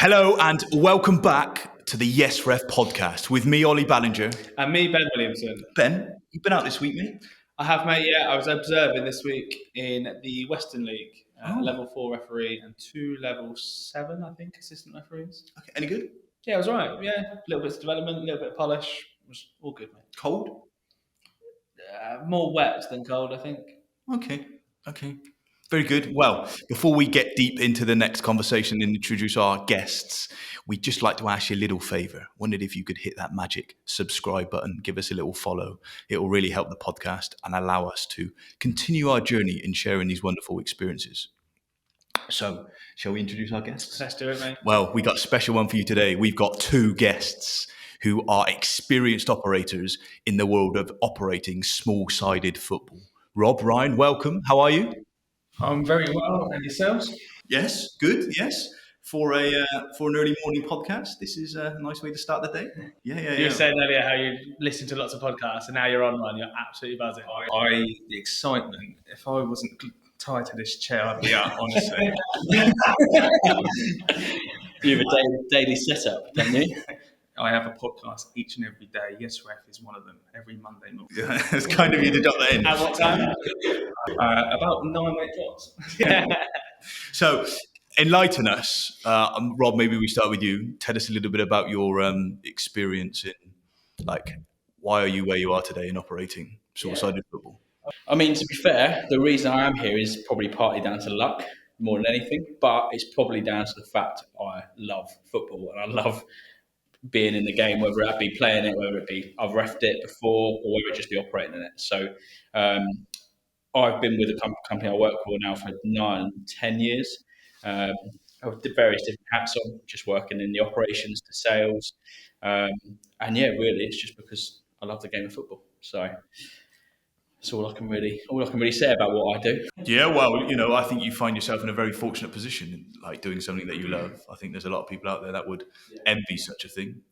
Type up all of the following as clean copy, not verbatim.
Hello and welcome back to the YesRef Podcast with me, Ollie Ballinger. And me, Ben Williamson. Ben, you've been out this week, mate? I have, mate, yeah. I was observing this week in the Western League, level 4 referee and 2 level 7, I think, assistant referees. Okay, any good? Yeah, it was all right. Yeah, a little bit of development, a little bit of polish. It was all good, mate. Cold? More wet than cold, I think. Okay. Very good. Well, before we get deep into the next conversation and introduce our guests, we'd just like to ask you a little favour. Wondered if you could hit that magic subscribe button, give us a little follow. It will really help the podcast and allow us to continue our journey in sharing these wonderful experiences. So, shall we introduce our guests? Let's do it, mate. Well, we got a special one for you today. We've got 2 guests who are experienced operators in the world of operating small-sided football. Rob, Ryan, welcome. How are you? I'm very well. And yourselves? Yes, good. Yes, for an early morning podcast, this is a nice way to start the day. Yeah. You were saying earlier how you listen to lots of podcasts, and now you're on one. You're absolutely buzzing. The excitement. If I wasn't tied to this chair, I'd be up. Honestly, You have a daily setup, don't you? I have a podcast each and every day. YesRef is one of them. Every Monday morning. Yeah, it's kind of you to drop that in. At what time? About 9 o'clock. Yeah. So, enlighten us, Rob. Maybe we start with you. Tell us a little bit about your experience in, why are you where you are today in operating short-sided football? I mean, to be fair, the reason I am here is probably partly down to luck more than anything, but it's probably down to the fact I love football and I love being in the game, whether that be playing it, whether it be I've refed it before, or whether it just be operating in it. So I've been with a company I work for now for 9-10 years. I've did various different hats on, just working in the operations, the sales, and yeah, really, it's just because I love the game of football. So that's all I can really say about what I do. Yeah, well, I think you find yourself in a very fortunate position, like doing something that you love. I think there's a lot of people out there that would envy such a thing.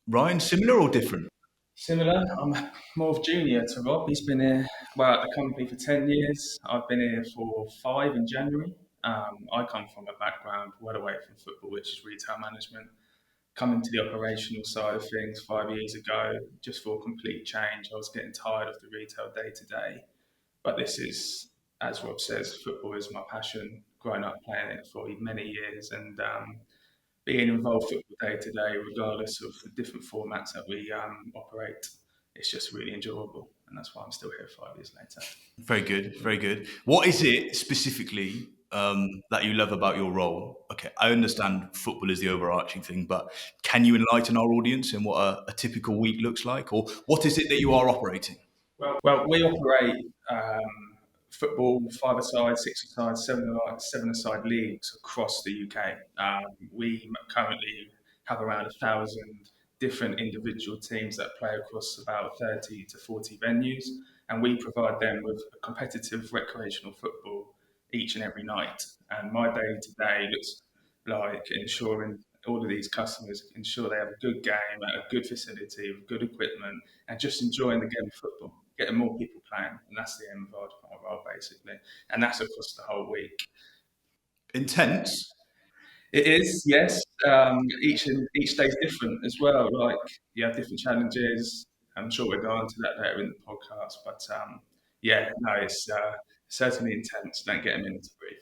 Ryan, similar or different? Similar. I'm more of junior to Rob. He's been here, at the company for 10 years. I've been here for 5 in January. I come from a background well away from football, which is retail management. Coming to the operational side of things 5 years ago, just for a complete change. I was getting tired of the retail day-to-day. But this is, as Rob says, football is my passion. Growing up playing it for many years and being involved football day-to-day, regardless of the different formats that we operate, it's just really enjoyable. And that's why I'm still here 5 years later. Very good, very good. What is it specifically that you love about your role? Okay, I understand football is the overarching thing, but can you enlighten our audience in what a typical week looks like? Or what is it that you are operating? Well, we operate football 5-a-side, 6-a-side, 7-a-side leagues across the UK. We currently have around 1,000 different individual teams that play across about 30 to 40 venues, and we provide them with competitive recreational football each and every night. And my day-to-day looks like ensuring all of these customers ensure they have a good game at a good facility with good equipment and just enjoying the game of football, getting more people playing. And that's the aim of our role, basically. And that's across the whole week. Intense? It is, yes. Each day's different as well. Like, you have different challenges. I'm sure we'll go into that later in the podcast. But it's certainly intense. Don't get a minute to breathe.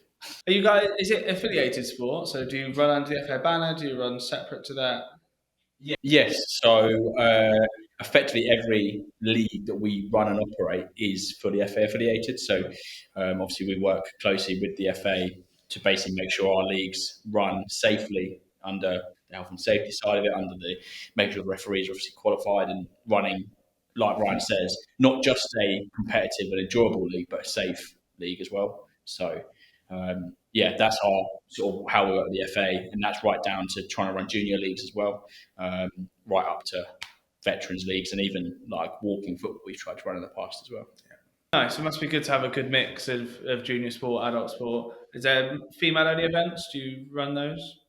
Are you guys, is it affiliated sport? So do you run under the FA banner? Do you run separate to that? Yes. So effectively, every league that we run and operate is fully FA affiliated. So obviously, we work closely with the FA to basically make sure our leagues run safely under the health and safety side of it, under the making sure the referees are obviously qualified and running, like Ryan says, not just a competitive and enjoyable league, but a safe league as well. So that's our sort of how we work with the FA, and that's right down to trying to run junior leagues as well, right up to veterans leagues and even like walking football we've tried to run in the past as well. Nice. It must be good to have a good mix of junior sport, adult sport. Is there female-only events? Do you run those?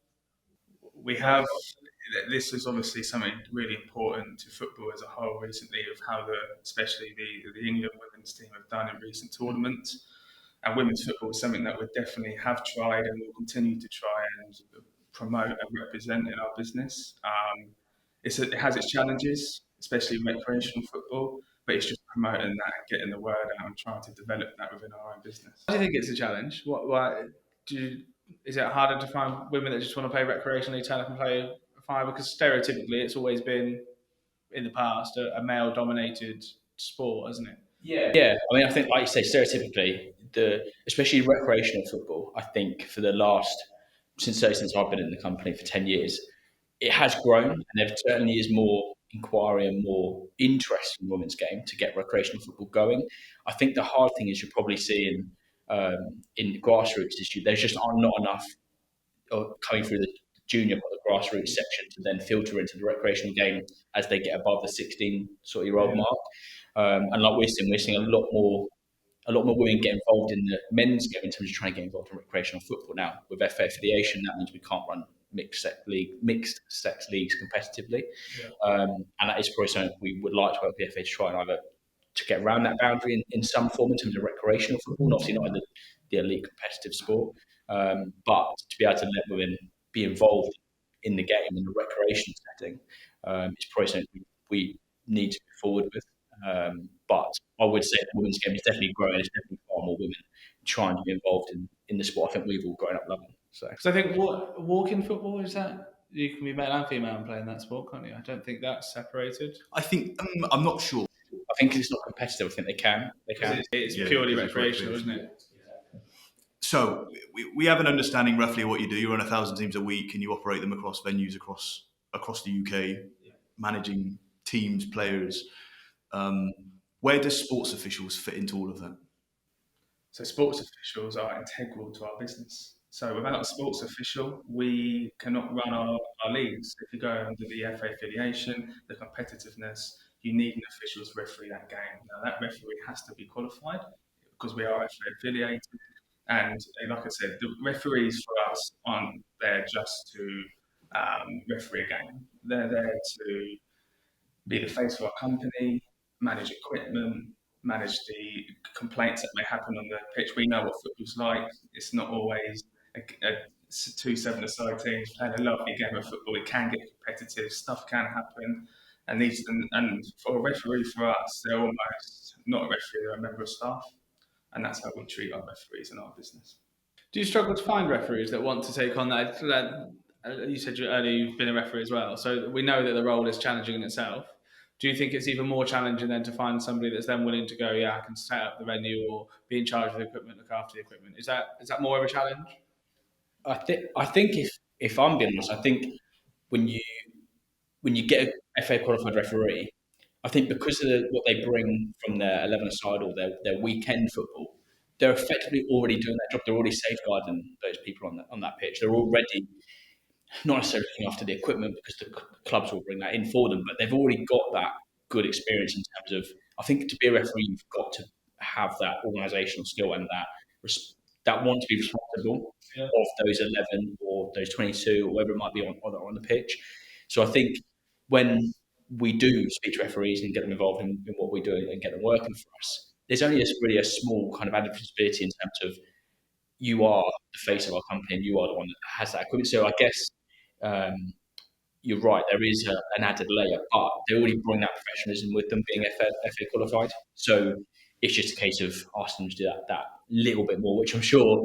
We have. This is obviously something really important to football as a whole recently, of how especially the England women's team have done in recent tournaments. And women's football is something that we definitely have tried and will continue to try and promote and represent in our business. It has its challenges, especially in recreational football, but it's just promoting that and getting the word out and trying to develop that within our own business. Do you think it's a challenge? Is it harder to find women that just want to play recreationally, turn up and play a five? Because stereotypically, it's always been in the past a male-dominated sport, hasn't it? Yeah. I mean, I think, like you say, stereotypically, especially recreational football, I think since I've been in the company for 10 years, it has grown, and there certainly is more inquiry and more interest in women's game to get recreational football going. I think the hard thing is you're probably seeing in the grassroots is there just are not enough coming through the junior or the grassroots section to then filter into the recreational game as they get above the 16 sort of year old mark. And like we're seeing a lot more women get involved in the men's game in terms of trying to get involved in recreational football now. With FA affiliation, that means we can't run mixed sex leagues competitively, and that is probably something we would like to work with the FA to try and either to get around that boundary in some form in terms of recreational football, obviously not in the elite competitive sport, but to be able to let women be involved in the game in the recreation setting is probably something we need to move forward with. But I would say the women's game is definitely growing. There's definitely far more women trying to be involved in the sport. I think we've all grown up loving. Because I think walking football is that you can be male and female and play in that sport, can't you? I don't think that's separated. I think I'm not sure. I think it's not competitive. I think they can. It's purely recreational, isn't it? So we have an understanding roughly of what you do. You run 1,000 teams a week, and you operate them across venues across the UK, managing teams, players. Where does sports officials fit into all of that? So sports officials are integral to our business. So without a sports official, we cannot run our leagues. If you go under the FA affiliation, the competitiveness, you need an official to referee that game. Now that referee has to be qualified because we are FA affiliated. And like I said, the referees for us aren't there just to referee a game. They're there to be the face of our company, manage equipment, manage the complaints that may happen on the pitch. We know what football's like. It's not always two 7-a-side teams playing a lovely game of football. It can get competitive. Stuff can happen. And for a referee, for us, they're almost not a referee, they're a member of staff. And that's how we treat our referees in our business. Do you struggle to find referees that want to take on that? You said earlier you've been a referee as well, so we know that the role is challenging in itself. Do you think it's even more challenging then to find somebody that's then willing to go, I can set up the venue or be in charge of the equipment, look after the equipment? Is that more of a challenge? I think if I'm being honest, I think when you get a FA qualified referee, I think because of what they bring from their 11-a-side or their weekend football, they're effectively already doing that job. They're already safeguarding those people on that pitch. They're already not necessarily looking after the equipment because the clubs will bring that in for them, but they've already got that good experience in terms of, I think to be a referee, you've got to have that organisational skill and that want to be responsible of those 11 or those 22 or whatever it might be on the pitch. So I think when we do speak to referees and get them involved in what we do and get them working for us, there's only really a small kind of added visibility in terms of you are the face of our company and you are the one that has that equipment. So I guess you're right, there is an added layer, but they already bring that professionalism with them being FA qualified. So it's just a case of asking them to do that little bit more, which I'm sure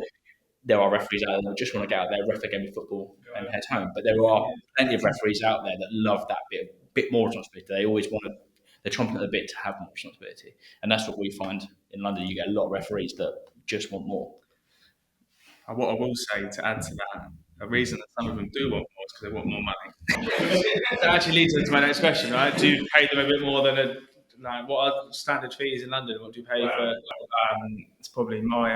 there are referees out there that just want to get out there, ref a game of football and head home. But there are plenty of referees out there that love that bit more responsibility. They always they're chomping at the bit to have more responsibility. And that's what we find in London. You get a lot of referees that just want more. And what I will say to add to that, a reason that some of them do want more is because they want more money. That actually leads into my next question, right? Do you pay them a bit more than what are standard fees in London? What do you pay for? It's probably my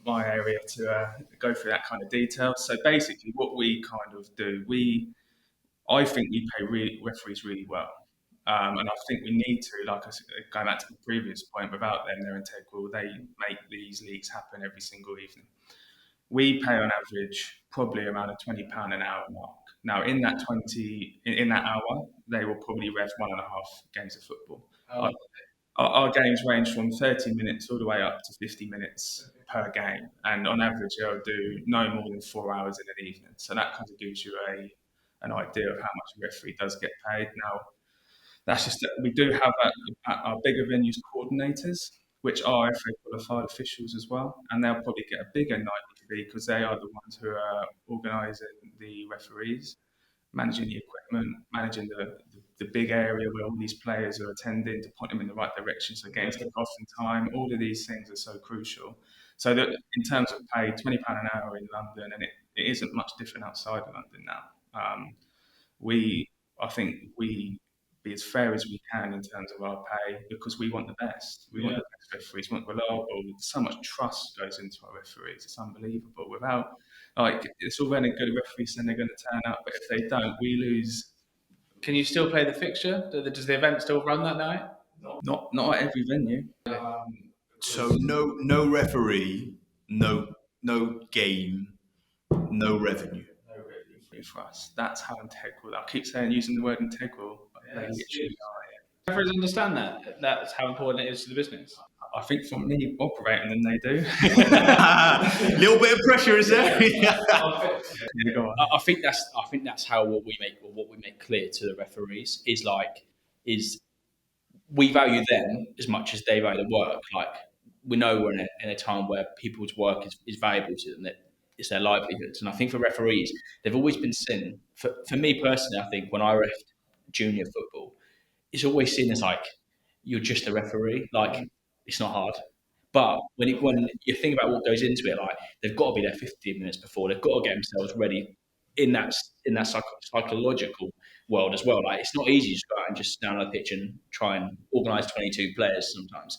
area to go through that kind of detail. So basically, what we kind of do, I think we pay referees really well, and I think we need to. Like I said, going back to the previous point, without them, they're integral. They make these leagues happen every single evening. We pay on average probably around a £20 an hour mark. Now, in that hour, they will probably ref 1.5 games of football. our games range from 30 minutes all the way up to 50 minutes per game. And on average, they'll do no more than 4 hours in an evening. So that kind of gives you an idea of how much a referee does get paid. Now, that's just that we do have at our bigger venues coordinators, which are FA qualified officials as well, and they'll probably get a bigger nightly fee because they are the ones who are organising the referees, managing the equipment, managing the big area where all these players are attending to point them in the right direction so games kick off in time. All of these things are so crucial. So that in terms of pay, £20 an hour in London, and it isn't much different outside of London now. I think we be as fair as we can in terms of our pay because we want the best. We want the best referees. We want reliable. So much trust goes into our referees. It's unbelievable. Without it's all very good. Referees saying they're going to turn up, but if they don't, we lose. Can you still play the fixture? Does the event still run that night? Not at every venue. So no referee, no game, no revenue. For us, that's how integral. I keep saying using the word integral, but they literally are. Referees understand that. That's how important it is to the business. I think for me operating them, they do. Little bit of pressure, is there? Go on. I think that's how what we make clear to the referees is we value them as much as they value the work. Like we know we're in a time where people's work is valuable to them. That it's their livelihoods. And I think for referees, they've always been seen. For me personally, I think when I ref junior football, it's always seen as like you're just a referee. Like it's not hard. But when you think about what goes into it, like they've got to be there 15 minutes before. They've got to get themselves ready in that psychological world as well. Like it's not easy to go out and just stand on the pitch and try and organise 22 players sometimes.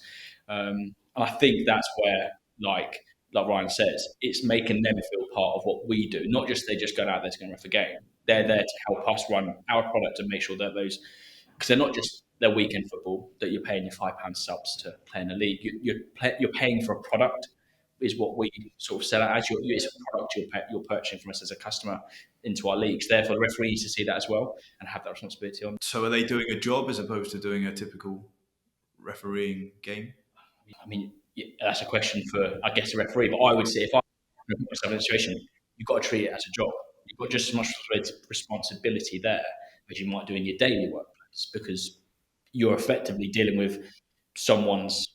And I think that's where like Ryan says, it's making them feel part of what we do. Not just they're just going out there to go and ref a game. They're there to help us run our product and make sure that because they're not just their weekend football that you're paying your £5 subs to play in the league. You're paying for a product, is what we sort of sell it as. It's a product you're purchasing from us as a customer into our leagues. Therefore, the referees to see that as well and have that responsibility on. So are they doing a job as opposed to doing a typical refereeing game? I mean, that's a question for, I guess, a referee. But I would say if I put myself in a situation, you've got to treat it as a job. You've got just as much responsibility there as you might do in your daily workplace because you're effectively dealing with someone's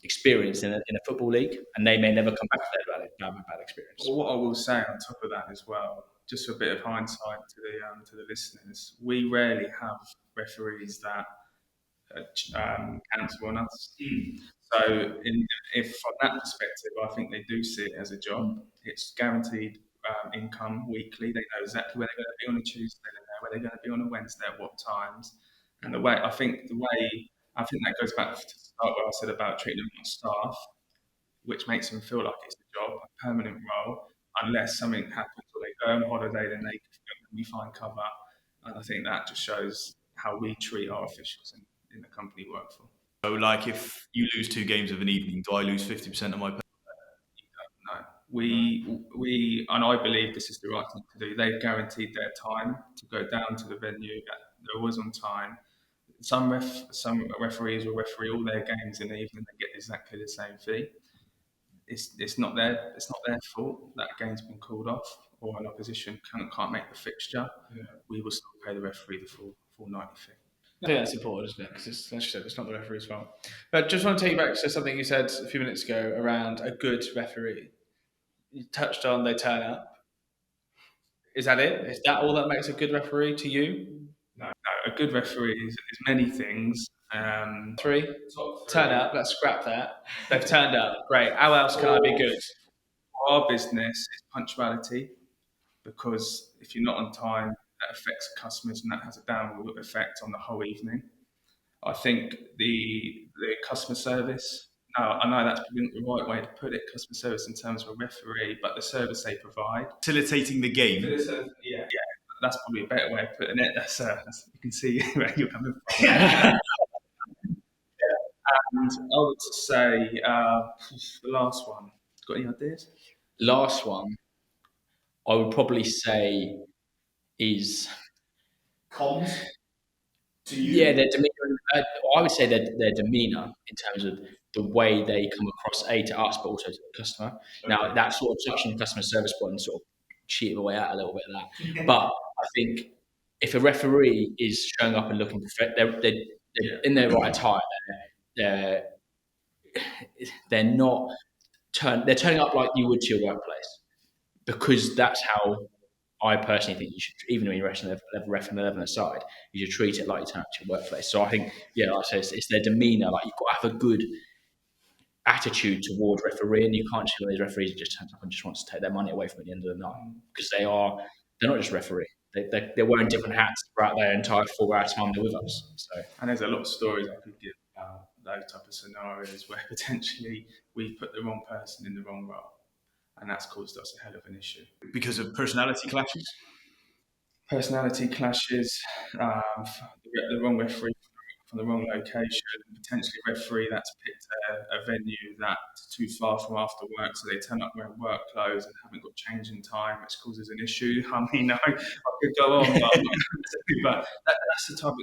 experience in a football league, and they may never come back to have a bad experience. Well, what I will say on top of that as well, just for a bit of hindsight to the listeners, we rarely have referees that cancel on us. So, if from that perspective, I think they do see it as a job. It's guaranteed income weekly. They know exactly where they're going to be on a Tuesday. They know where they're going to be on a Wednesday at what times. And I think that goes back to start what I said about treating them like staff, which makes them feel like it's a job, a permanent role, unless something happens or they go on holiday, then we find cover. And I think that just shows how we treat our officials in the company we work for. So, like, if you lose 2 games of an evening, do I lose 50% of my pay? No. We and I believe this is the right thing to do. They've guaranteed their time to go down to the venue. They're always on time. Some referees will referee all their games in the evening and get exactly the same fee. It's not their fault that a game's been called off or an opposition can't make the fixture. Yeah. We will still pay the referee the full nightly fee. I think that's important, isn't it? Because it's not the referee's fault. But just want to take you back to something you said a few minutes ago around a good referee. You touched on they turn up. Is that it? Is that all that makes a good referee to you? No. A good referee is many things. Three. Turn up. Let's scrap that. They've turned up. Great. How else can I be good? Our business is punctuality, because if you're not on time, that affects customers and that has a downward effect on the whole evening. I think the customer service, I know that's probably not the right way to put it, customer service in terms of a referee, but the service they provide. Facilitating the game. Yeah, that's probably a better way of putting it. That's you can see where you're coming from. And I would say the last one. Got any ideas? Last one, I would probably say is comms to you. Yeah, their demeanour I would say their demeanour in terms of the way they come across to us, but also to the customer. Now that sort of touching the customer service point and sort of cheating my way out a little bit of that. But I think if a referee is showing up and looking perfect, they're in their right attire. They're they're not they're turning up like you would to your workplace, because that's how I personally think you should, even when you're ref from 11 aside, you should treat it like you turn up to your workplace. So I think, like I say, it's their demeanour. Like, you've got to have a good attitude toward refereeing. You can't see one of these referees that just turns up and just wants to take their money away from at the end of the night, because they're not just referee. They're wearing different hats throughout their entire 4 hour time they're with us. So, and there's a lot of stories I could give about those type of scenarios where potentially we put the wrong person in the wrong role, and that's caused us a hell of an issue. Because of personality clashes? Personality clashes, the wrong referee from the wrong location, potentially a referee that's picked a venue that's too far from after work, so they turn up wearing work clothes and haven't got change in time, which causes an issue. I mean, I could go on, but that's the type of,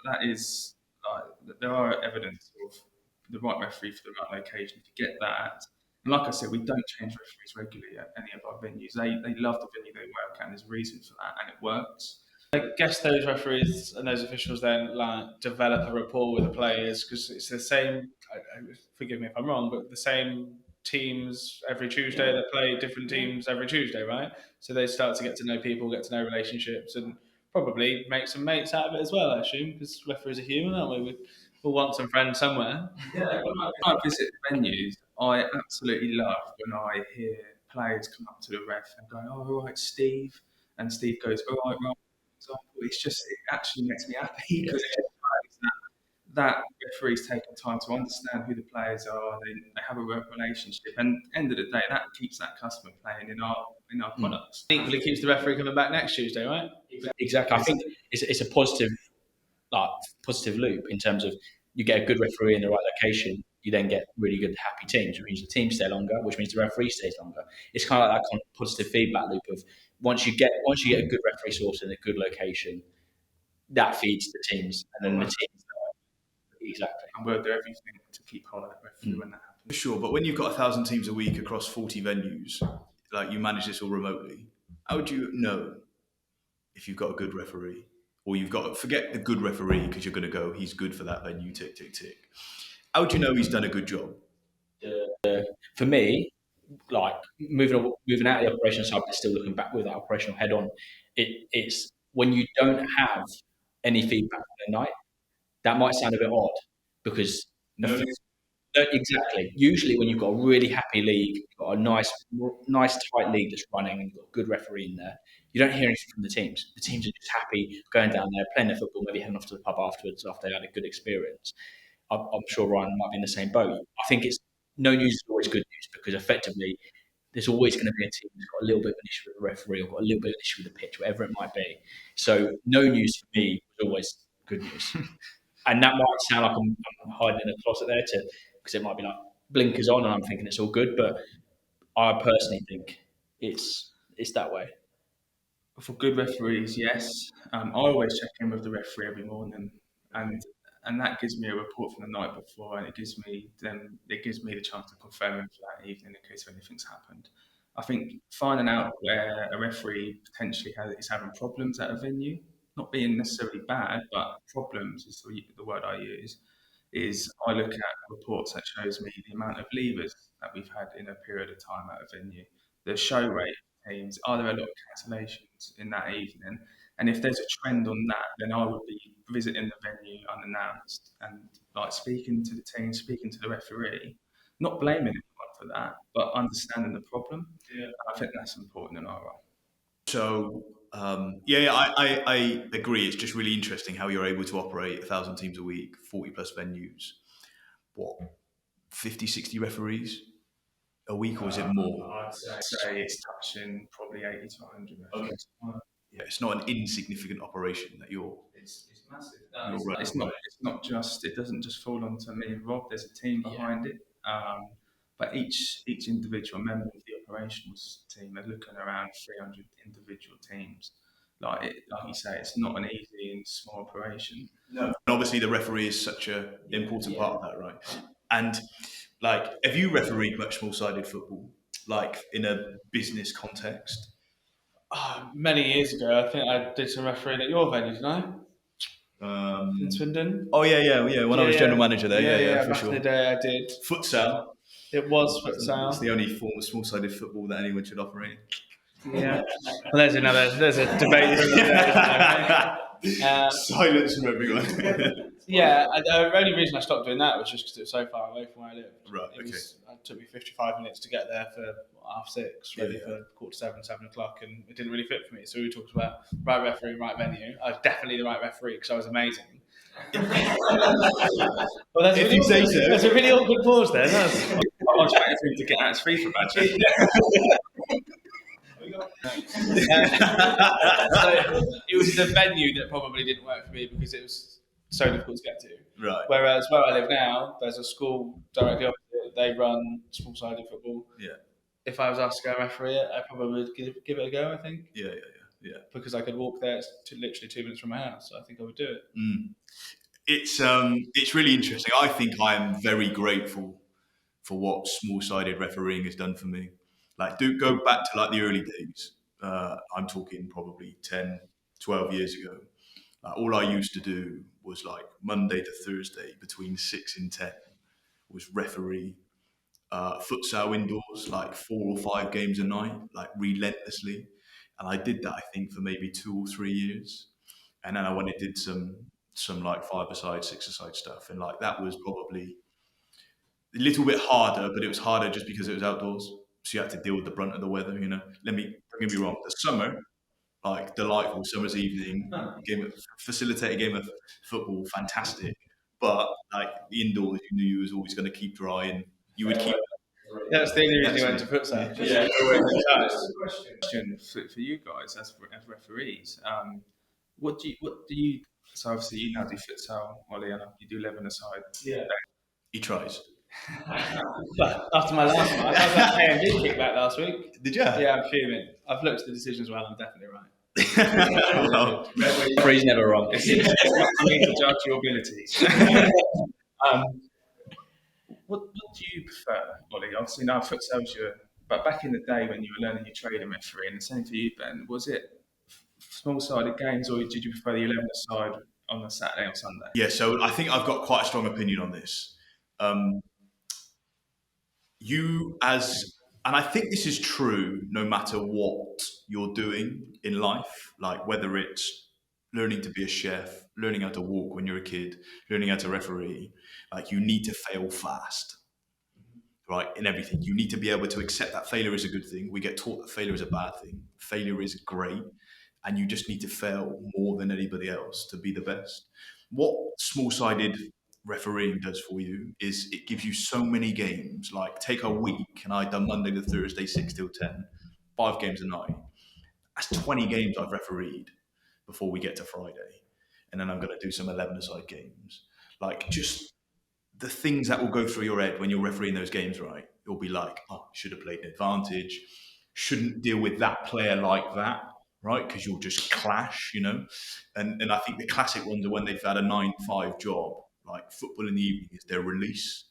that is, there are evidence of the right referee for the right location to get that. And like I said, we don't change referees regularly at any of our venues. They love the venue they work at, and there's a reason for that, and it works. I guess those referees and those officials then develop a rapport with the players, because it's the same. Forgive me if I'm wrong, but the same teams every Tuesday that play different teams every Tuesday, right? So they start to get to know people, get to know relationships, and probably make some mates out of it as well. I assume, because referees are human, aren't we? We'll want some friends somewhere. Yeah, when I visit venues, I absolutely love when I hear players come up to the ref and go, "Oh, all right, Steve," and Steve goes, "All right, Rob." It actually makes me happy, because it shows that referee's taking time to understand who the players are. They have a relationship, and at the end of the day, that keeps that customer playing in our products. Equally keeps the referee coming back next Tuesday, right? exactly. I think it's a positive loop, in terms of you get a good referee in the right location, you then get really good happy teams, which means the team stay longer, which means the referee stays longer. It's kind of like that kind of positive feedback loop of once you get a good referee source in a good location, that feeds the teams, and then the teams. Exactly. And we'll do everything to keep hold of that referee when that happens. Sure, but when you've got 1,000 teams a week across 40 venues, like, you manage this all remotely, how would you know if you've got a good referee? Or you've got, forget the good referee, because you're going to go, he's good for that venue, tick, tick, tick. How would you know he's done a good job? For me, like, moving out of the operational side, but still looking back with that operational head on, it's when you don't have any feedback on the night. That might sound a bit odd, because exactly. Usually, when you've got a really happy league, you've got a nice tight league that's running, and you've got a good referee in there, you don't hear anything from the teams. The teams are just happy going down there, playing their football, maybe heading off to the pub afterwards after they had a good experience. I'm sure Ryan might be in the same boat. I think it's no news is always good news, because effectively there's always going to be a team that's got a little bit of an issue with the referee, or got a little bit of an issue with the pitch, whatever it might be. So no news for me was always good news. And that might sound like I'm hiding in a closet there, because it might be like blinkers on and I'm thinking it's all good, but I personally think it's that way. For good referees, yes. I always check in with the referee every morning, and that gives me a report from the night before, and it gives me the chance to confirm him for that evening in case anything's happened. I think finding out where a referee potentially is having problems at a venue, not being necessarily bad, but problems is the word I use, is I look at reports that shows me the amount of leavers that we've had in a period of time at a venue, the show rate of teams, are there a lot of cancellations in that evening? And if there's a trend on that, then I would be visiting the venue unannounced and, like, speaking to the team, speaking to the referee, not blaming anyone for that, but understanding the problem. Yeah. I think that's important in our role. So, I agree. It's just really interesting how you're able to operate 1,000 teams a week, 40 plus venues. What, 50, 60 referees a week, or is it more? I'd say it's touching probably 80 to 100 referees. Okay. Yeah, it's not an insignificant operation that you're. It's massive. No, it's not just. It doesn't just fall onto me and Rob. There's a team behind it. But each individual member of the operations team are looking around 300 individual teams. like you say, it's not an easy and small operation. No. And obviously, the referee is such an important part of that, right? And like, have you refereed much small-sided football, like in a business context? Many years ago, I think I did some refereeing at your venue, didn't I? In Swindon. Oh yeah. When I was general manager there, yeah, for back sure. in the day, I did. Futsal. It was futsal. It's the only form of small-sided football that anyone should operate. Yeah. Well, there's a debate. Silence from everyone. The only reason I stopped doing that was just because it was so far away from where I lived. Right, It took me 55 minutes to get there for 6:30, ready for 7:45, 7 o'clock, and it didn't really fit for me. So we talked about right referee, right venue. I was definitely the right referee because I was amazing. Well, If you say so. There's a really awkward pause there. I was waiting for him to get out his FIFA badge. So it was the venue that probably didn't work for me because it was so difficult to get to. Right. Whereas where I live now, there's a school directly opposite. They run small-sided football. Yeah. If I was asked to go referee it, I probably would give it a go. I think. Yeah. Because I could walk there. It's literally 2 minutes from my house. So I think I would do it. It's really interesting. I think I am very grateful for what small-sided refereeing has done for me. Like, do go back to like the early days. I'm talking probably 10, 12 years ago. All I used to do was like Monday to Thursday between 6 and 10 was referee futsal indoors, like 4 or 5 games a night, like relentlessly. And I did that, I think, for maybe 2 or 3 years. And then I went and did some like 5-a-side, 6-a-side stuff. And like that was probably a little bit harder, but it was harder just because it was outdoors. So you had to deal with the brunt of the weather, you know. Don't get me wrong. The summer, like delightful summer's evening, facilitate a game of football, fantastic. But like the indoors, you knew you was always going to keep dry, and you would keep. That's the only reason you went to futsal. Yeah. Question for you guys as referees. What do you? So obviously you now do futsal, Ollie, and you do 11-a-side. Yeah. He tries. But after my last one, I was at KMD kickback last week. Did you? Yeah, I'm fuming. I've looked at the decision as well. I'm definitely right. Well, Referee's never wrong. I need to judge your abilities. What do you prefer, Ollie? Obviously now futsal's but back in the day when you were learning your trade in refereeing, and the same for you, Ben, was it small-sided games, or did you prefer the 11-a-side on a Saturday or Sunday? Yeah, so I think I've got quite a strong opinion on this. And I think this is true no matter what you're doing in life, like whether it's learning to be a chef, learning how to walk when you're a kid, learning how to referee, like you need to fail fast, right? In everything. You need to be able to accept that failure is a good thing. We get taught that failure is a bad thing. Failure is great. And you just need to fail more than anybody else to be the best. What small-sided refereeing does for you is it gives you so many games. Like take a week, and I've done Monday to Thursday, 6 till 10, 5 games a night. That's 20 games I've refereed before we get to Friday. And then I'm going to do some 11-a-side games. Like just the things that will go through your head when you're refereeing those games, right? You'll be like, oh, should have played an advantage. Shouldn't deal with that player like that, right? Because you'll just clash, you know? And I think the classic ones are when they've had a 9-5 job, like football in the evening is their release.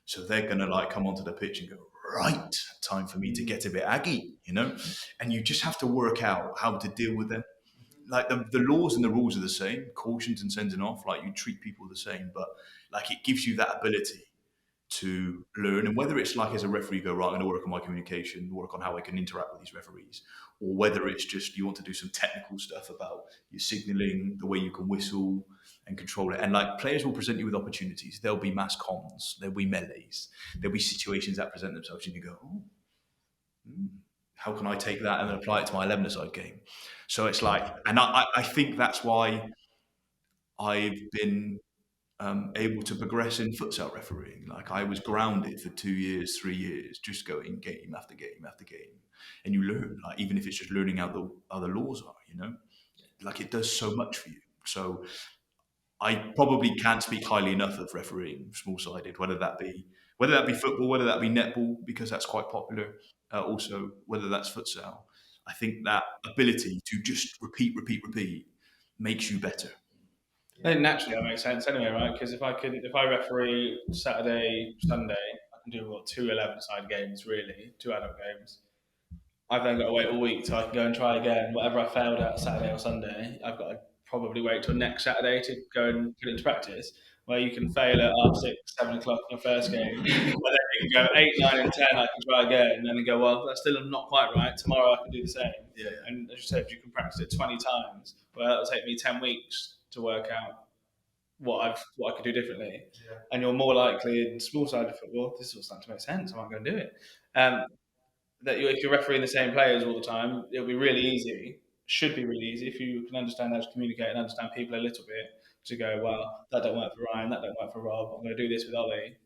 So they're going to like come onto the pitch and go, right, time for me to get a bit aggy, you know? And you just have to work out how to deal with them. Like the laws and the rules are the same, cautions and sending off, like you treat people the same, but like it gives you that ability to learn. And whether it's like as a referee, go, right, I'm going to work on my communication, work on how I can interact with these referees, or whether it's just you want to do some technical stuff about your signalling, the way you can whistle and control it. And like players will present you with opportunities. There'll be mass comms, there'll be melees, there'll be situations that present themselves and you go, how can I take that and then apply it to my 11-a-side game? So it's like, and I think that's why I've been able to progress in futsal refereeing. Like I was grounded for 2 years, 3 years, just going game after game after game. And you learn, like even if it's just learning how the other laws are, you know, like it does so much for you. So I probably can't speak highly enough of refereeing small-sided, whether that be football, whether that be netball, because that's quite popular. Also, whether that's futsal. I think that ability to just repeat makes you better. I think naturally that makes sense anyway, right? Because if I referee Saturday, Sunday, I can do 2 11-side games, really, 2 adult games. I've then got to wait all week till I can go and try again. Whatever I failed at Saturday or Sunday, I've got to probably wait till next Saturday to go and put it into practice. Where you can fail at 6, 7 o'clock in your first game, but then you can go 8, 9, and 10. I can try again, and then go, well, that's still not quite right. Tomorrow I can do the same. Yeah. And as you said, you can practice it 20 times. Well, that'll take me 10 weeks to work out what I could do differently. Yeah. And you're more likely in small-sided football. This is all starting to make sense. I'm going to do it. That if you're refereeing the same players all the time, it'll be really easy. Should be really easy if you can understand how to communicate and understand people a little bit. To go, well, that don't work for Ryan, that don't work for Rob. I'm going to do this with Ollie,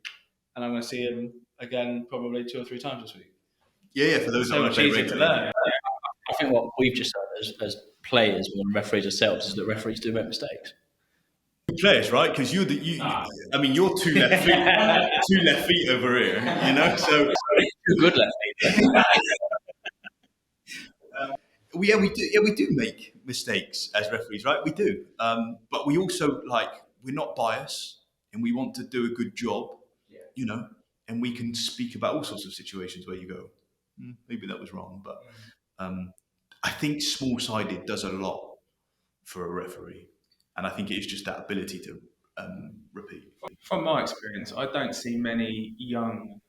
and I'm going to see him again probably 2 or 3 times this week. Yeah. For those so much easier to learn. I think what we've just said as players and referees ourselves is that referees do make mistakes. Players, right? Because you're you're 2 left feet, 2 left feet over here, you know. So 2 good left feet. we do make mistakes as referees, right? We do, but we also we're not biased, and we want to do a good job, you know. And we can speak about all sorts of situations where you go, maybe that was wrong, but I think small-sided does a lot for a referee, and I think it is just that ability to repeat. From my experience, I don't see many young.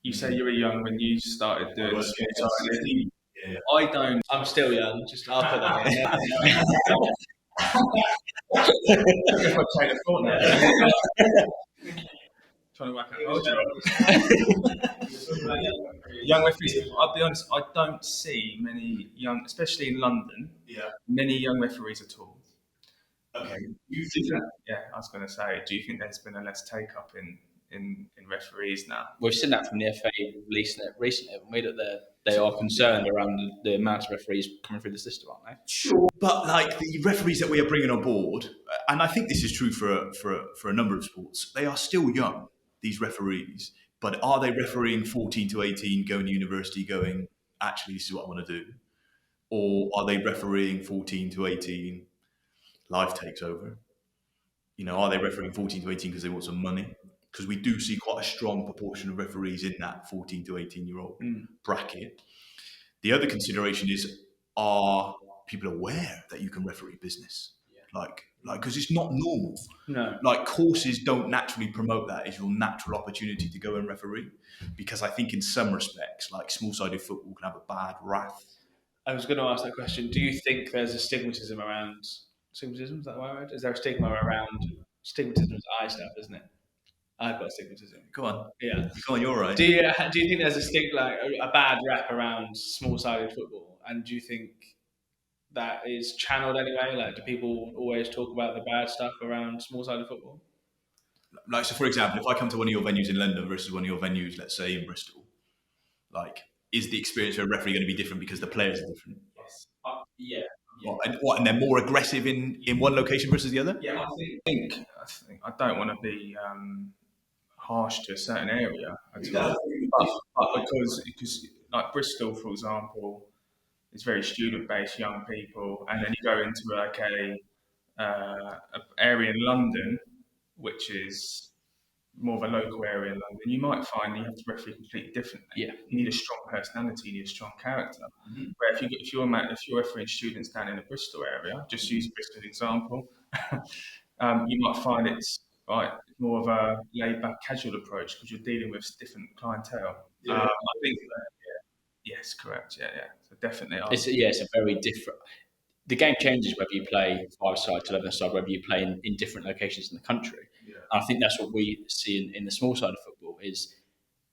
You say you were young when you started doing small-sided. Yeah. I don't. I'm still young. Just I'll put that in. If I train a thought now. Trying to whack out young referees. I'll be honest. I don't see many young, especially in London. Yeah. Many young referees at all. Okay. Yeah, I was going to say. Do you think there's been a less take up in referees now? We've seen that from the FA recently, haven't we? That they are concerned around the amount of referees coming through the system, aren't they? Sure, but the referees that we are bringing on board, and I think this is true for a number of sports, they are still young, these referees. But are they refereeing 14 to 18, going to university, going, actually, this is what I want to do? Or are they refereeing 14 to 18, life takes over? You know, are they refereeing 14 to 18 because they want some money? Because we do see quite a strong proportion of referees in that 14 to 18-year-old bracket. The other consideration is, are people aware that you can referee business? Because it's not normal. No. Courses don't naturally promote that as your natural opportunity to go and referee. Because I think in some respects, small-sided football can have a bad rap. I was going to ask that question. Do you think there's a stigmatism around... Stigmatism, is that the word? Is there a stigma around... Stigmatism is eye stuff, isn't it? I've got stigmatism. Go on. Yeah. Go on, you're right. Do you think there's a bad rap around small-sided football? And do you think that is channeled anyway? Do people always talk about the bad stuff around small-sided football? So for example, if I come to one of your venues in London versus one of your venues, let's say in Bristol, is the experience for a referee going to be different because the players are different? Yes. Yeah. And they're more aggressive in one location versus the other? Yeah, I think I don't want to be harsh to a certain area at all, but because Bristol, for example, is very student-based, young people, and then you go into a area in London, which is more of a local area in London, you might find you have to referee completely differently. Yeah. You need a strong personality, you need a strong character. Mm-hmm. Where if you're refereeing students down in the Bristol area, just use Bristol as an example, you might find it's more of a laid-back, casual approach because you're dealing with different clientele. Yeah. I think yes, correct. Yeah. So definitely, it's a very different. The game changes whether you play 5-side to 11-side, whether you play in different locations in the country. Yeah. And I think that's what we see in the small side of football is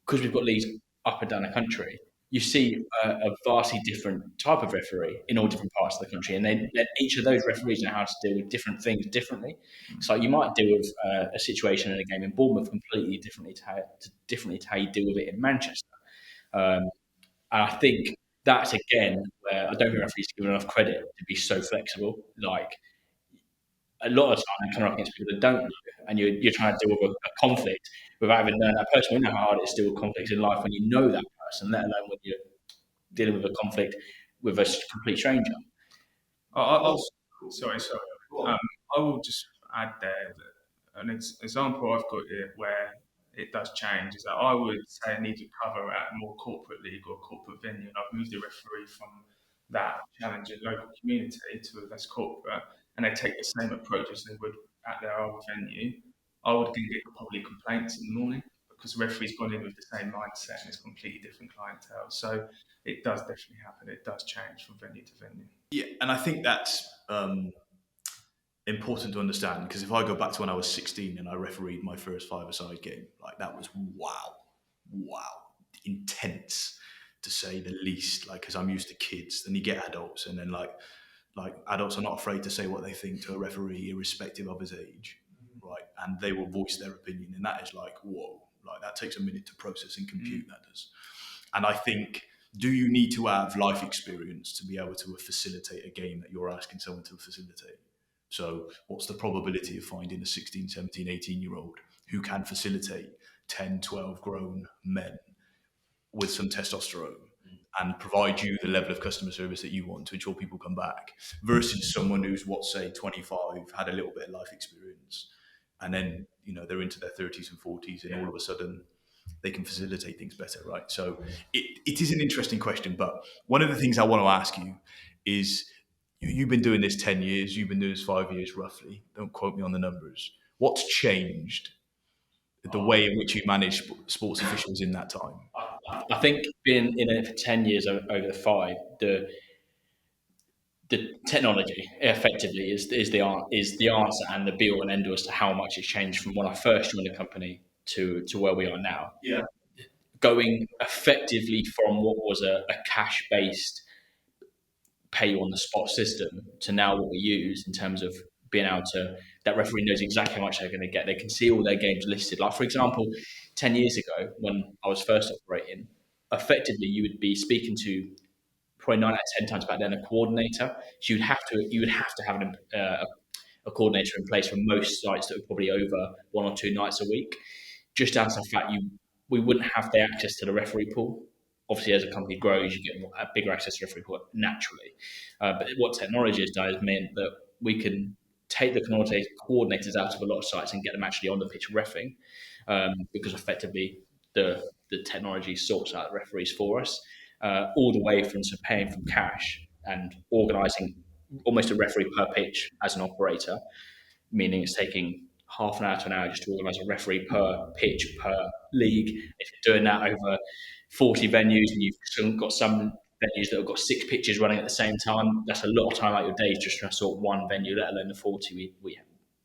because we've got leagues up and down the country, you see a vastly different type of referee in all different parts of the country. And then each of those referees know how to deal with different things differently. So you might deal with a situation in a game in Bournemouth completely differently to how you deal with it in Manchester. And I think that's again where I don't think referees are given enough credit to be so flexible. A lot of time you come up against people that don't know, and you're trying to deal with a conflict without even knowing that person. We know how hard it is to deal with conflicts in life when you know that person, let alone when you're dealing with a conflict with a complete stranger. Sorry. I will just add there that an example I've got here where it does change is that I would say I need to cover at a more corporate league or corporate venue, and I've moved the referee from that challenging local community to a less corporate, and they take the same approach as they would at their old venue. I would then get probably complaints in the morning because the referee's gone in with the same mindset and it's completely different clientele. So it does definitely happen. It does change from venue to venue. Yeah, and I think that's important to understand, because if I go back to when I was 16 and I refereed my first five-a-side game, like that was wow, intense to say the least. Like, because I'm used to kids, then you get adults, and then like adults are not afraid to say what they think to a referee, irrespective of his age, right? And they will voice their opinion, and that is like, whoa, like that takes a minute to process and compute. That does. And I think, do you need to have life experience to be able to facilitate a game that you're asking someone to facilitate? So what's the probability of finding a 16, 17, 18-year-old who can facilitate 10, 12 grown men with some testosterone and provide you the level of customer service that you want to ensure people come back, versus someone who's, say 25, had a little bit of life experience, and then, they're into their 30s and 40s, and all of a sudden they can facilitate things better, right? So it is an interesting question, but one of the things I want to ask you is, you've been doing this 10 years, you've been doing this 5 years roughly, don't quote me on the numbers. What's changed the way in which you manage sports officials in that time? I think being in it for 10 years over the 5, the technology effectively is the answer and the be all and end all as to how much it's changed from when I first joined the company to where we are now. Yeah. Going effectively from what was a cash-based pay on the spot system to now what we use in terms of being able to, that referee knows exactly how much they're going to get. They can see all their games listed. Like, for example, 10 years ago when I was first operating, effectively you would be speaking to probably 9 out of 10 times back then a coordinator. So you would have to have a coordinator in place for most sites that were probably over 1 or 2 nights a week. Just out of the fact we wouldn't have the access to the referee pool. Obviously, as a company grows, you get a bigger access to referee pool naturally. But what technology has done has meant that we can take the coordinators out of a lot of sites and get them actually on the pitch reffing, because effectively the technology sorts out the referees for us, all the way from paying from cash and organising almost a referee per pitch as an operator, meaning it's taking half an hour to an hour just to organise a referee per pitch, per league. If you're doing that over 40 venues and you've got some venues that have got 6 pitches running at the same time, that's a lot of time out of your days just trying to sort one venue, let alone the 40 we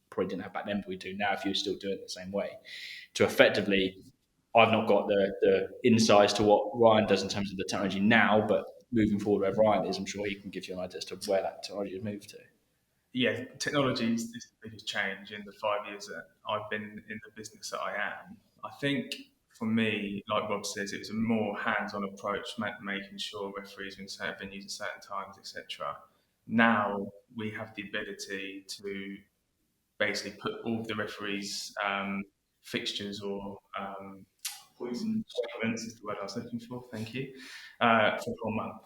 probably didn't have back then, but we do now if you're still doing it the same way. To effectively, I've not got the insights to what Ryan does in terms of the technology now, but moving forward where Ryan is, I'm sure he can give you an idea as to where that technology has moved to. Yeah, technology is the biggest change in the 5 years that I've been in the business that I am. I think for me, like Rob says, it was a more hands-on approach, making sure referees are in certain venues at certain times, etc. Now we have the ability to basically put all of the referees' fixtures or appointments is the word I was looking for. Thank you. For a month,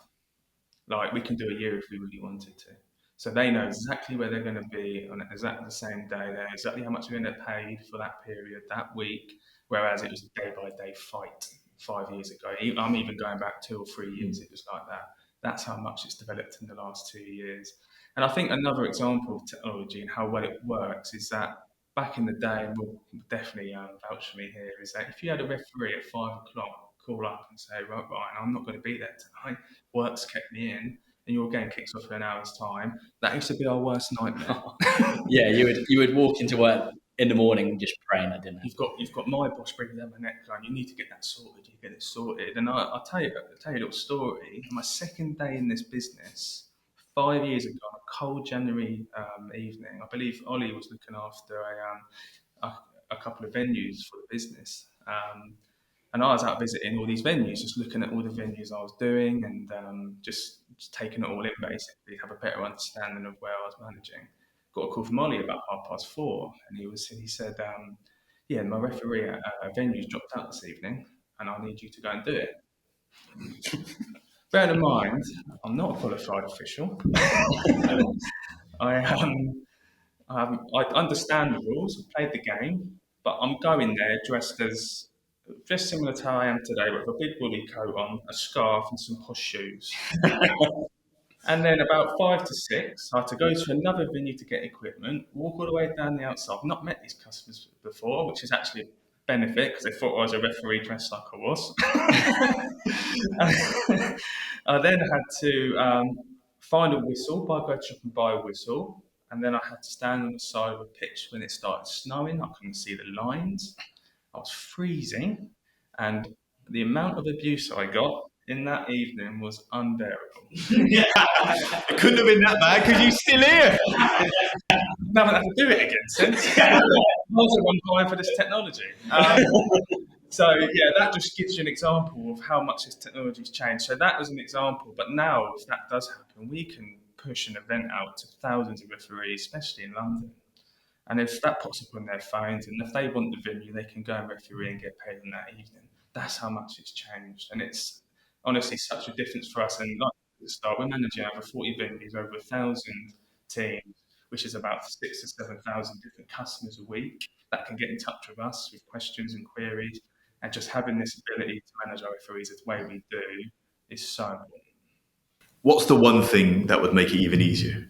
like we can do a year if we really wanted to. So they know exactly where they're going to be on exactly the same day. They know exactly how much they're going to get paid for that period, that week. Whereas it was a day-by-day fight 5 years ago. I'm even going back 2 or 3 years. It was like that. That's how much it's developed in the last 2 years. And I think another example of technology and how well it works is that back in the day, and we'll definitely vouch for me here, is that if you had a referee at 5 o'clock call up and say, right, Ryan, I'm not going to be there tonight, work's kept me in, and your game kicks off in an hour's time, that used to be our worst nightmare. Yeah, you would walk into work in the morning just praying that didn't happen. You've got my boss breathing down my neck going, you need to get that sorted, you get it sorted. And I'll tell you a little story. My second day in this business, 5 years ago, on a cold January evening, I believe Olly was looking after a couple of venues for the business. And I was out visiting all these venues, just looking at all the venues I was doing and just taking it all in, basically, have a better understanding of where I was managing. Got a call from Olly about 4:30, and he said, yeah, my referee at a venue's dropped out this evening, and I need you to go and do it. bear in mind, I'm not a qualified official. I understand the rules, I played the game, but I'm going there dressed similar to how I am today, with a big woolly coat on, a scarf, and some posh shoes. And then about 5 to 6, I had to go to another venue to get equipment, walk all the way down the outside. I've not met these customers before, which is actually a benefit because they thought I was a referee dressed like I was. I then had to find a whistle, go shop and buy a whistle. And then I had to stand on the side of a pitch when it started snowing. I couldn't see the lines. I was freezing. And the amount of abuse I got in that evening was unbearable. It couldn't have been that bad because you're still here. I haven't had to do it again since. I was at one time for this technology. So yeah, that just gives you an example of how much this technology's changed. So that was an example. But now, if that does happen, we can push an event out to thousands of referees, especially in London. And if that pops up on their phones, and if they want the venue, they can go and referee and get paid on that evening. That's how much it's changed. And it's honestly such a difference for us. And like at the start, we're managing over 40 venues, over 1,000 teams, which is about 6,000 to 7,000 different customers a week that can get in touch with us with questions and queries. And just having this ability to manage our referees the way we do is so important. What's the one thing that would make it even easier?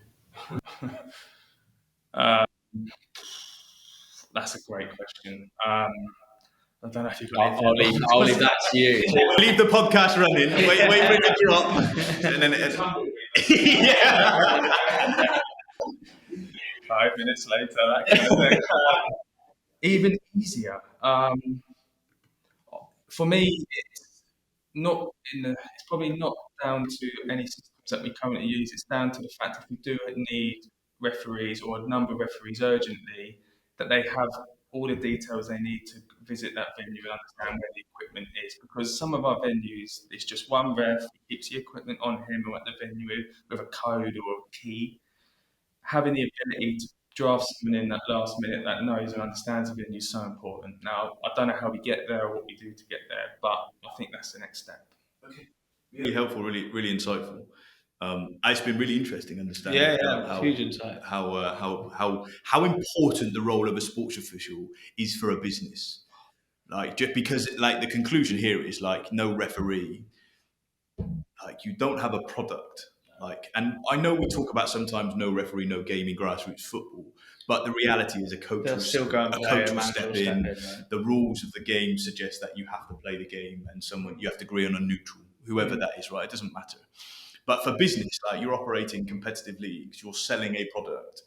That's a great question. I don't know if you've got I'll leave that to you. Leave the podcast running. Wait for it to drop, and then yeah. 5 minutes later, that kind of thing. Even easier. For me, it's probably not down to any systems that we currently use. It's down to the fact that we do need referees or a number of referees urgently, that they have all the details they need to visit that venue and understand where the equipment is. Because some of our venues, it's just one ref, he keeps the equipment on him or at the venue with a code or a key. Having the ability to draft someone in that last minute that knows and understands the venue is so important. Now, I don't know how we get there or what we do to get there, but I think that's the next step. Okay. Really helpful, really insightful. It's been really interesting understanding huge insight. How important the role of a sports official is for a business. Like, just because, like, the conclusion here is like no referee, like you don't have a product. Like, and I know we talk about sometimes no referee, no game in grassroots football, but the reality is a coach will step in. Right? The rules of the game suggest that you have to play the game, and you have to agree on a neutral, whoever that is. Right? It doesn't matter. But for business, like you're operating competitive leagues, you're selling a product,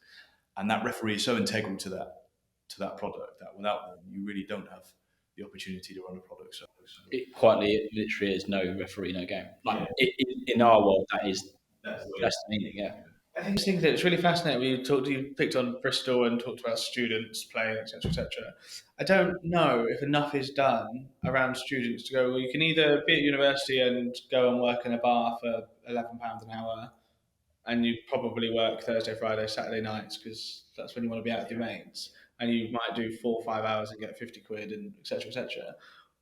and that referee is so integral to that product that without them, you really don't have the opportunity to run a product. So it literally is no referee, no game. Like in our world, that's the meaning. Yeah. I think that it's really fascinating when you picked on Bristol and talked about students playing, etc., etc. I don't know if enough is done around students to go, well, you can either be at university and go and work in a bar for £11 an hour, and you probably work Thursday, Friday, Saturday nights because that's when you want to be out with your mates, and you might do 4 or 5 hours and get 50 quid and etc., etc.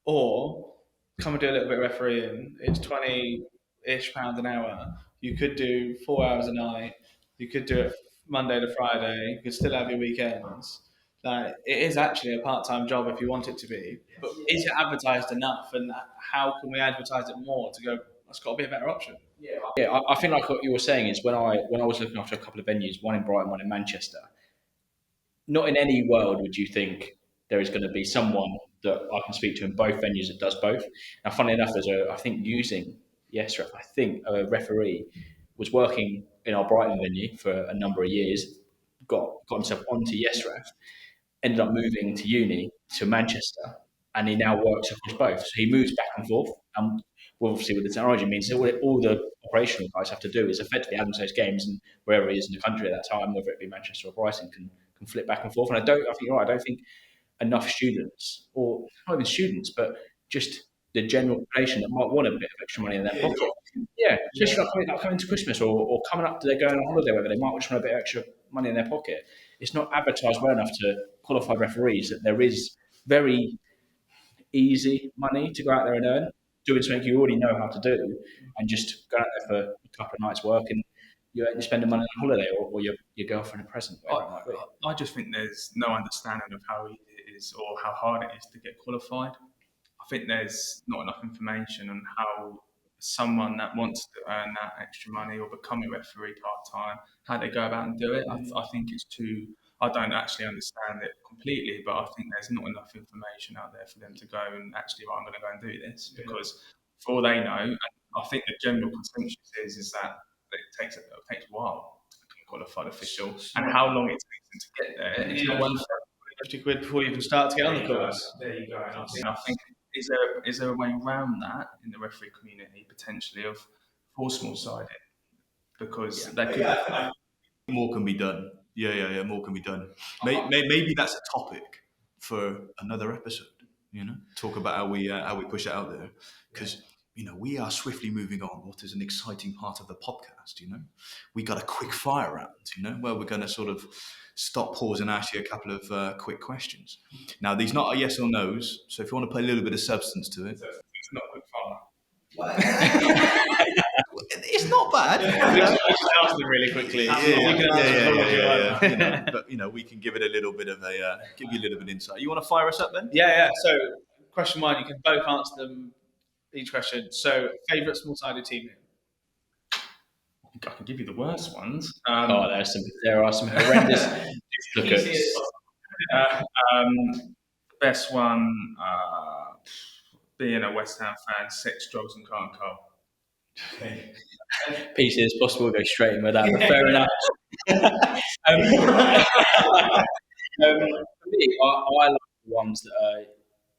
Or come and do a little bit of refereeing. It's £20-ish an hour. You could do 4 hours a night. You could do it Monday to Friday. You could still have your weekends. Like, it is actually a part-time job if you want it to be. But is it advertised enough? And how can we advertise it more to go, that's got to be a better option? Yeah, I think like what you were saying is when I was looking after a couple of venues, one in Brighton, one in Manchester, not in any world would you think there is going to be someone that I can speak to in both venues that does both. Now, funnily enough, I think using YesRef, a referee was working in our Brighton venue for a number of years, got himself onto YesRef, ended up moving to uni to Manchester, and he now works across both. So he moves back and forth. And obviously with the technology means that all the operational guys have to do is effectively have those games, and wherever he is in the country at that time, whether it be Manchester or Brighton, can flip back and forth. And I think you're right. I don't think enough students, or not even students, but just the general population that might want a bit of extra money in their pocket. Yeah, especially like coming to Christmas or coming up to their going on holiday, whether they might just want a bit of extra money in their pocket. It's not advertised well enough to qualified referees that there is very easy money to go out there and earn. doing something you already know how to do, and just going out there for a couple of nights' work, and you're spending money on holiday or your girlfriend a present, whatever it might be. I just think there's no understanding of how easy it is or how hard it is to get qualified. I think there's not enough information on how someone that wants to earn that extra money or become a referee part-time, how they go about and do it. I think it's too... I don't actually understand it completely, but I think there's not enough information out there for them to go and actually, I'm going to go and do this, because for all they know, and I think the general consensus is that it takes a while to become a qualified official, and how long it takes them to get there. It's not one £50 before you even start to get on the course. There you go. And I think, is there a way around that in the referee community, potentially, of for small-sided? Because they could... More can be done. Yeah. More can be done. Maybe that's a topic for another episode. Talk about how we push it out there, because we are swiftly moving on. What is an exciting part of the podcast? We got a quick fire round. Where we're going to sort of stop, pause, and ask you a couple of quick questions. Now, these not are yes or no's. So if you want to put a little bit of substance to it, It's not quick fire. it's not bad. We just ask them really quickly. Yeah. But we can give it a little bit of give you a little bit of insight. You want to fire us up then? Yeah. So, question 1, you can both answer them each question. So, favourite small-sided team name? I can give you the worst ones. There are some horrendous duplicates. The best one, being a West Ham fan, sex, drugs, and car and coal. Okay. PC as possible, go straight in with that, but fair enough. For me, I like the ones that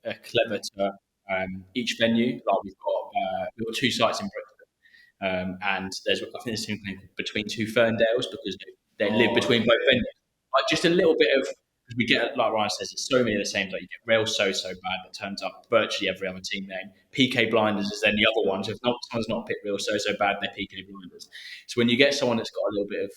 are clever to each venue. Like we've got 2 sites in Brixton, and I think there's something between 2 Ferndales, because they live between both venues. Like just a little bit of... We get, like Ryan says, it's so many of the same. Like you get Real So Bad that turns up virtually every other team name. PK Blinders is then the other one. So if someone's not picked Real So Bad, they're PK Blinders. So when you get someone that's got a little bit of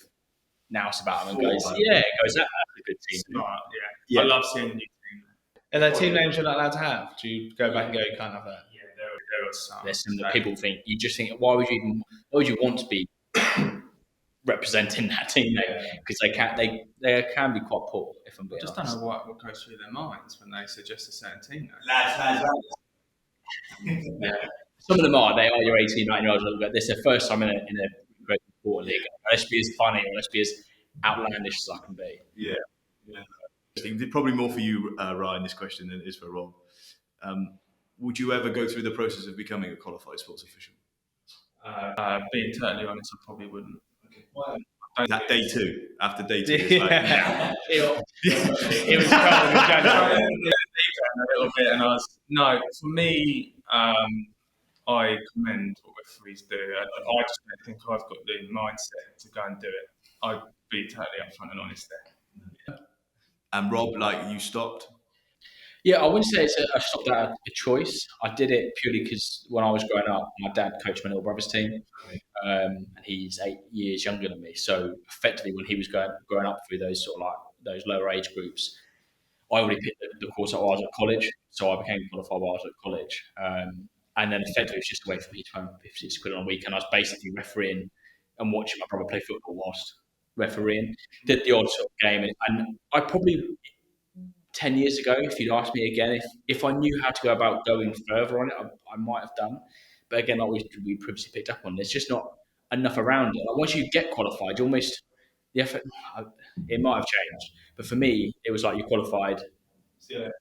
nous about them and goes, that's a good team. Smart, yeah. I love seeing a new team. Are there team names you're not allowed to have? Do you go back and go, you can't have that? Yeah, there are some. There's some that people think, you just think, why would you want to be representing that team name? Because they can be quite poor, if I'm being honest. I just don't know what goes through their minds when they suggest a certain team name. Lads. Yeah. Some of them they are your 18, 19-year-olds. This is their first time in a great sport league. Let's be as funny, or let's be as outlandish as I can be. Yeah. Probably more for you, Ryan, this question than it is for Rob. Would you ever go through the process of becoming a qualified sports official? Being totally honest, I probably wouldn't. That day 2, after day 2, it's It was kind of a January. A little bit, and for me, I commend what referees do. I just don't think I've got the mindset to go and do it. I'd be totally upfront and honest there. And Rob, you stopped? Yeah, I wouldn't say I stopped at a choice. I did it purely because when I was growing up, my dad coached my little brother's team, and he's 8 years younger than me. So effectively, when he was growing up through those sort of those lower age groups, I already picked the course that I was at college, so I became qualified while I was at college. And then effectively, it was just a way for me to earn £56 on a week, and I was basically refereeing and watching my brother play football whilst refereeing. Did the odd sort of game, and I probably 10 years ago, if you'd asked me again, if I knew how to go about going further on it, I might have done. But again, like we previously picked up on, there's just not enough around it. Like once you get qualified, the effort, it might have changed. But for me, it was like you're qualified,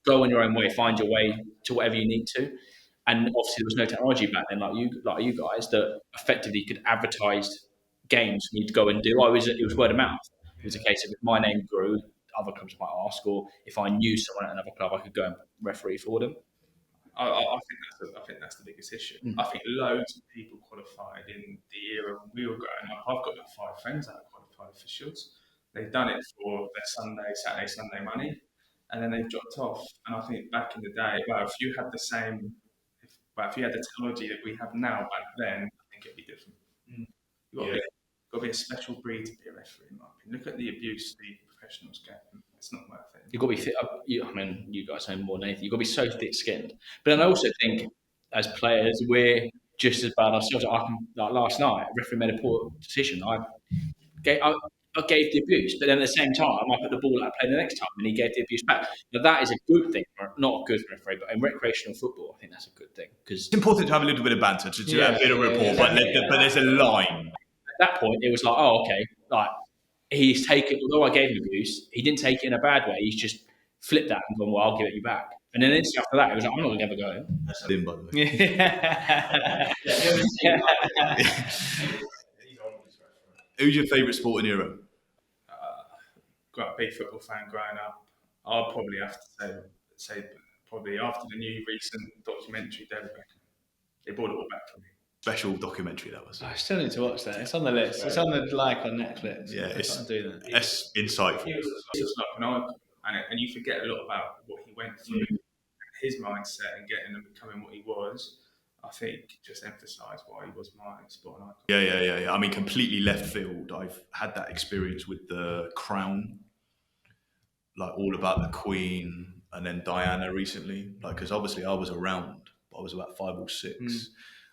go on your own way, find your way to whatever you need to. And obviously there was no technology back then, like you guys, that effectively could advertise games for me to go and do. It was word of mouth. It was a case of if my name grew, other clubs might ask, or if I knew someone at another club, I could go and referee for them. I think that's the biggest issue. I think loads of people qualified in the era when we were growing up. I've got 5 friends that are qualified officials. They've done it for their Saturday, Sunday money, and then they've dropped off. And I think back in the day, if you had the technology that we have now back then, I think it'd be different. You've got to be a special breed to be a referee, in my opinion. Look at the abuse the professionals get. It's not worth it. You've got to be fit. You guys know more than anything. You've got to be so thick-skinned. But then I also think as players, we're just as bad ourselves. Like last night, a referee made a poor decision. I gave the abuse, but then at the same time, I put the ball out of play the next time, and he gave the abuse back. Now that is a good thing, not a good referee, but in recreational football, I think that's a good thing because It's important to have a little bit of banter, to have a bit of rapport, but there's a line. at that point, it was like, oh, okay, like he's taken. Although I gave him abuse, he didn't take it in a bad way. He's just flipped that and gone, well, I'll give it you back. And then instantly after that, it was like, I'm not going to ever go home. That's him, by the way. Who's your favourite sporting hero? Got a big football fan growing up. I'll probably have to say probably after the new recent documentary, David Beckham. They brought it all back for me. Special documentary that was. I still need to watch that. It's on the list. It's on the on Netflix. Yeah, it's do that. It's insightful. He was just like an icon, and you forget a lot about what he went through, his mindset, and getting and becoming what he was. I think just emphasise why he was my sport icon. Yeah. I mean, completely left field. I've had that experience with The Crown, like all about the Queen, and then Diana recently. Like, because obviously I was around, but I was about 5 or 6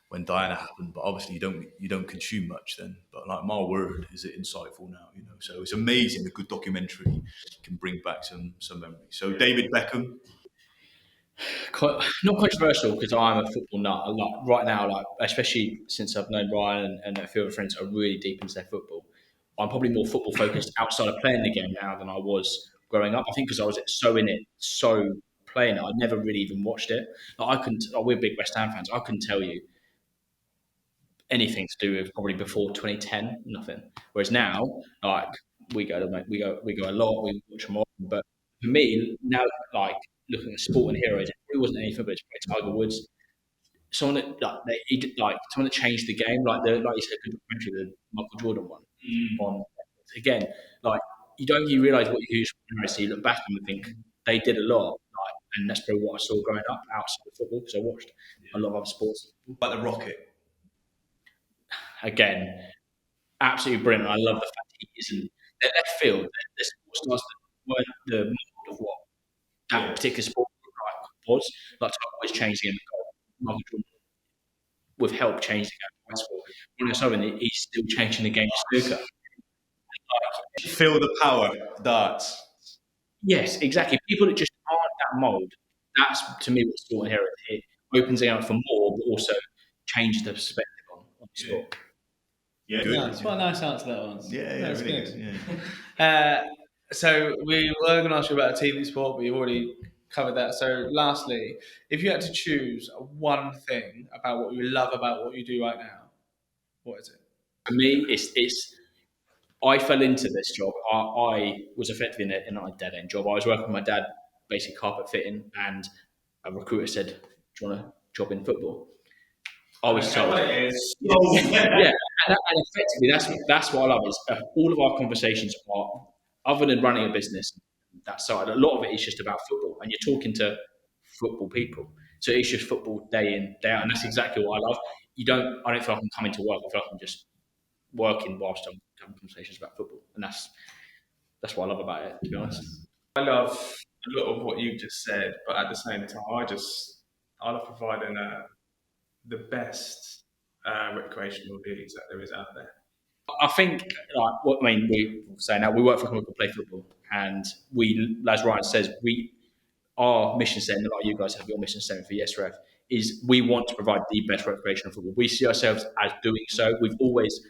when Diana happened. But obviously you don't consume much then. But like, my word, is it insightful now? You know, so it's amazing. A good documentary can bring back some memories. So David Beckham. Not controversial because I'm a football nut. Like right now, like especially since I've known Ryan and a few other friends are really deep into their football. I'm probably more football focused outside of playing the game now than I was growing up. I think because I was so in it, so playing it, I never really even watched it. Like we're big West Ham fans. I couldn't tell you anything to do with probably before 2010, nothing. Whereas now, like we go a lot, we watch more. But for me now, like looking at sport and heroes, it really wasn't anything but Tiger Woods. Someone that changed the game, like you said, good documentary, the Michael Jordan one. On again, like you realise what you use for, so you look back and think they did a lot, like, and that's probably what I saw growing up outside of football because I watched a lot of other sports. Like the Rocket. Again, absolutely brilliant. I love the fact that he isn't. They're left field. They're sports stars that weren't the mold of what that particular sport was. Like Tiger Woods changed the game of golf. Michael Jordan, with help, changed the game of basketball. Ronnie O'Sullivan, he's still changing the game of snooker. Feel the power that. Yes, exactly. People that just aren't that mould. That's to me what sport and hero is. It opens it out for more, but also changes the perspective on the sport. Yeah, good. Nice. What a nice answer that was. Yeah, That's really good. good. Yeah. So we were going to ask you about a team sport, but you've already covered that. So lastly, if you had to choose one thing about what you love about what you do right now, what is it? For me, it's. I fell into this job. I was effectively in a dead-end job. I was working with my dad, basically carpet fitting, and a recruiter said, "Do you want a job in football?" I was told, yeah, and effectively that's what I love is all of our conversations are, other than running a business, that side. A lot of it is just about football, and you're talking to football people. So it's just football day in, day out, and that's exactly what I love. I don't feel like I'm coming to work. I feel like I'm just working whilst I'm having conversations about football, and that's what I love about it, to be honest. I love a lot of what you just said, but at the same time, I love providing the best recreational leagues that there is out there. I think, we say now we work for a company called PlayFootball, and we, as Ryan says, our mission statement, like you guys have your mission statement for YesRef, is we want to provide the best recreational football. We see ourselves as doing so. We've always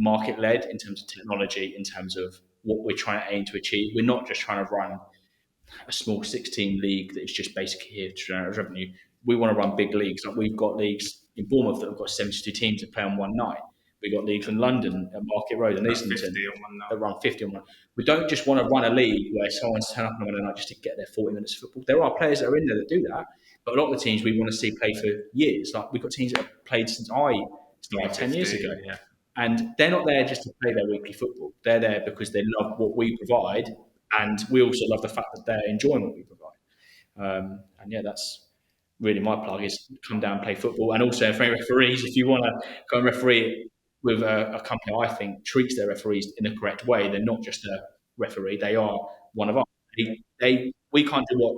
market-led in terms of technology, in terms of what we're trying to aim to achieve. We're not just trying to run a small 16 league that is just basically here to generate revenue. We want to run big leagues. Like we've got leagues in Bournemouth that have got 72 teams that play on one night. We've got leagues in London at Market Road and Islington that run 50 on one. We don't just want to run a league where someone's turn up on a Monday night just to get their 40 minutes of football. There are players that are in there that do that, but a lot of the teams we want to see play for years. Like we've got teams that have played since I started 10 years ago. Yeah. And they're not there just to play their weekly football. They're there because they love what we provide, and we also love the fact that they're enjoying what we provide. And yeah, that's really my plug, is come down and play football. And also for referees, if you want to go and referee with a company I think treats their referees in the correct way, they're not just a referee, they are one of us. We can't do what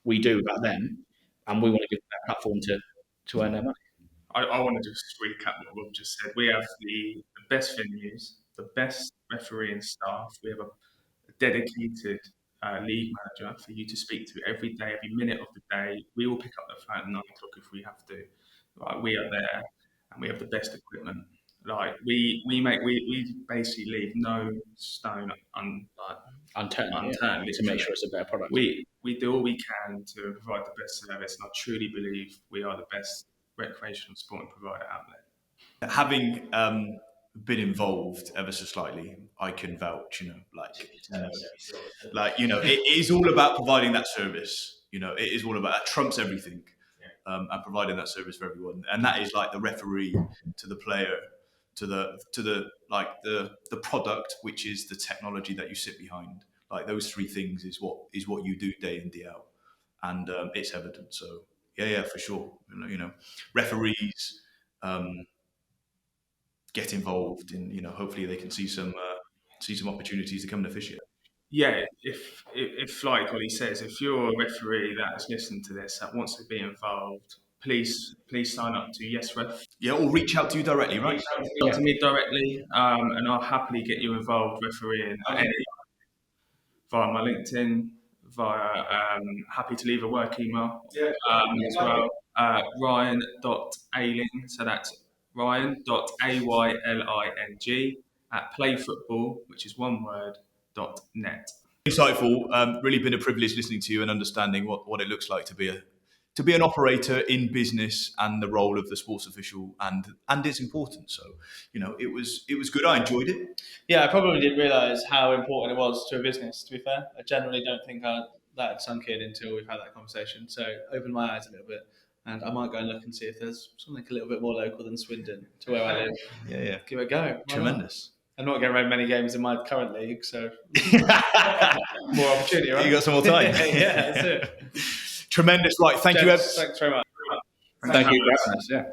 we do without them, and we want to give them that platform to to earn their money. I want to just recap what Rob just said. We have the best venues, the best refereeing staff. We have a dedicated league manager for you to speak to every day, every minute of the day. We will pick up the phone at 9 o'clock if we have to. Like, we are there, and we have the best equipment. Like we basically leave no stone Unturned to make sure it's a better product. We do all we can to provide the best service, and I truly believe we are the best recreational sporting provider out there. Having been involved ever so slightly, I can vouch. It is all about providing that service. It is all about that trumps everything, and providing that service for everyone. And that is like the referee to the player, to the product, which is the technology that you sit behind. Like those three things is what you do day in, day out, and it's evident. So yeah, for sure. Referees get involved in. Hopefully they can see some opportunities to come and officiate. Yeah, if like Ollie says, if you're a referee that has listened to this that wants to be involved, please sign up to YesRef. Yeah, or reach out to you directly, right? Reach out to me directly, and I'll happily get you involved refereeing via my LinkedIn, via happy to leave a work email as well. Ryan.Ayling, so that's Ryan.AYLING at PlayFootball, which is one word, .net. Insightful. Really been a privilege listening to you and understanding what it looks like to be an operator in business and the role of the sports official and its importance. So, it was good. I enjoyed it. Yeah, I probably didn't realise how important it was to a business, to be fair. I generally don't think that had sunk in until we've had that conversation. So opened my eyes a little bit. And I might go and look and see if there's something a little bit more local than Swindon to where I live. Yeah. Give it a go. Tremendous. I'm not getting around many games in my current league, so more opportunity, right? You got some more time. Yeah, that's it. Tremendous. Right. Thank you. Thanks very much. Thank you. Yeah.